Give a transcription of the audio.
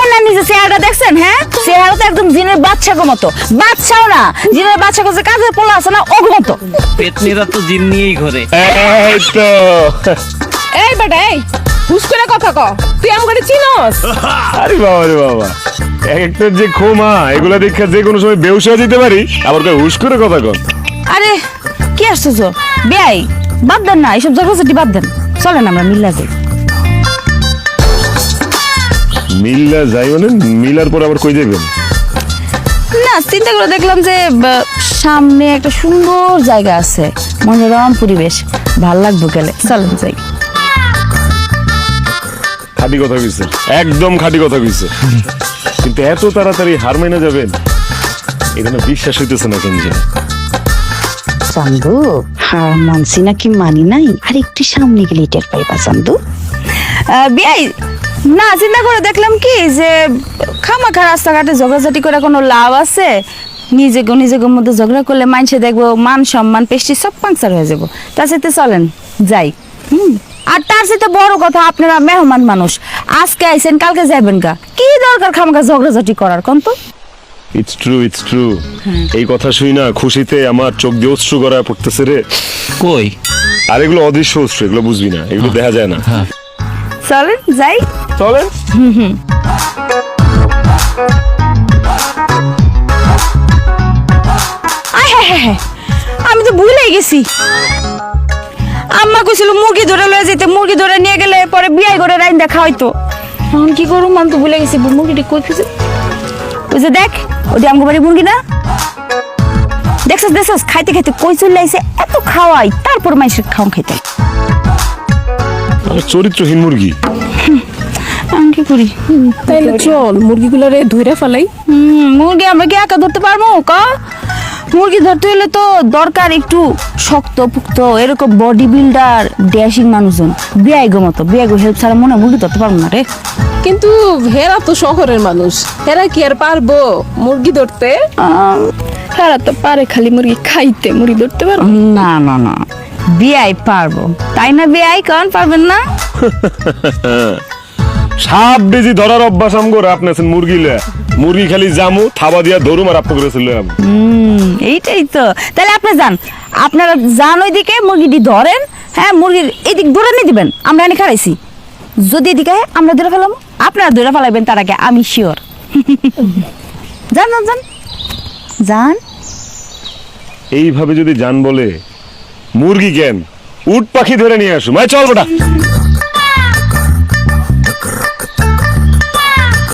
আয়নার নিচে চেহারাটা দেখছেন? হ্যাঁ, চেহারা তো একদম জিনের বাচ্চাকে মতো। বাচ্চাও না, জিনের বাচ্চাকে যে কাজের পোলা আছে না, ওর মতো। পেতনিরা তো জিন নিয়েই ঘরে। এই তো এই বেটা এই হুস করে কথা ক, তুই আমাকে চিনস? আরে বাবা রে বাবা, এক একটা যে ক্ষমা, এগুলা দেখে যে কোনো সময় বেহুশ হয়ে যেতে পারি, আবার কই হুশ করে কথা কন। আরে কি আশ্চর্য, বেয়াই বাদ দেন না, এইসব ঝগড়াঝাটি বাদ দেন, চলেন আমরা মিল্লা যাই। মিল্লা যাই মানে? মিলার পর আবার কই যাবেন? না, চিন্তা করে দেখলাম যে সামনে একটা সুন্দর জায়গা আছে, মনোরম পরিবেশ, ভাল লাগবে গেলে, চলেন যাই। খাঁটি কথা কইছে, একদম খাঁটি কথা কইছে। কিন্তু এত তাড়াতাড়ি হার মেনে যাবেন, এখানে বিশ্বাস হইতেছে না কেন যে। চান্দু, হার মানছি নাকি মানি নাই, আর একটু সামনে গেলে টের পাইবা চান্দু। বিয়াই না, চিন্তা করে দেখলাম কি যে খামাখা রাস্তাঘাটে ঝগড়াঝাটি করে কোনো লাভ আছে? নিজেদের মধ্যে ঝগড়া করলে মানুষে দেখবো মান সম্মান পেস্টি সব পাংচার হয়ে যাবো। তার সাথে চলেন যাই। আর তার সাথে বড় কথা, আপনারা মেহমান মানুষ, আজকে আইছেন কালকে যাবেন গা, কি দরকার খামাখা ঝগড়াঝাটি করার কোন তো? It's true. এই কথা শুই না খুশিতে আমার চোখ দিয়ে অশ্রু গড়ায় পড়তেছে রে। কই? আর এগুলো অদৃশ্য অশ্রু, এগুলো বুঝবি না, এগুলো দেখা যায় না। চলেন যাই। চলেন। হ্যাঁ, আমি তো ভুলেই গেছি। আম্মা কইছিল মুরগি ধরে লয়ে যেতে, মুরগি ধরে নিয়ে গেলে পরে বিয়াই করে রাইন্দা খাওয়াইতো। এখন কি করুম, আমি তো ভুলে গেছি মুরগিটি কই ফেছে। ওই যে দেখ, ওই যে আমগো বাড়ি মুরগি না, দেখছস খাইতে খাইতে কই চলে আইছে, এত খাওয়াই তারপর মাইসের খাওন খাইতে। আরে চরিত্রহীন মুরগি। আমি কি করি? তাইলে চল মুরগিগুলারে ধইরা ফেলাই। মুরগি আমরা কি একা ধরতে পারবো ক? মুরগি ধরতে হলে তো দরকার একটু শক্ত পুক্ত, এরকম বডি বিল্ডার ড্যাশিং মানুষজন, বিয়াইগো মতো। বিয়াইগো হেল্প ছাড়া মনে হয় মুরগি ধরতে পারবো না রে। কিন্তু হেরা তো শহরের মানুষ, হেরা কি আর পারবো মুরগি ধরতে? হেরা তো পারে খালি মুরগি খাইতে, মুরগি ধরতে পারবো না না না, বিয়াই পারবো, তাই না বিয়াই? কন পারবেন না? সাপ বেজি ধরার অভ্যাস আমগো, আপনি আছেন মুরগি লয়া। মুরগি খালি জামু থাবা দিয়া ধরুম আর আপনি করে চলে যাবো। এইটাই তো। তাহলে আপনি যান, আপনারা যান ওইদিকে, মুরগিটি ধরেন। হ্যাঁ, মুরগির এইদিক ধরে নিয়ে দিবেন, আমরা এনে খারাইছি। যদি এদিকে আমরা ধরে ফেলাম, আপনারা ধরে ফেলাইবেন তার আগে, আমি শিওর। যান যান যান যান। এইভাবে যদি জান বলে, মুরগি কেন উট পাখি ধরে নিয়ে আসুম। চল বেটা।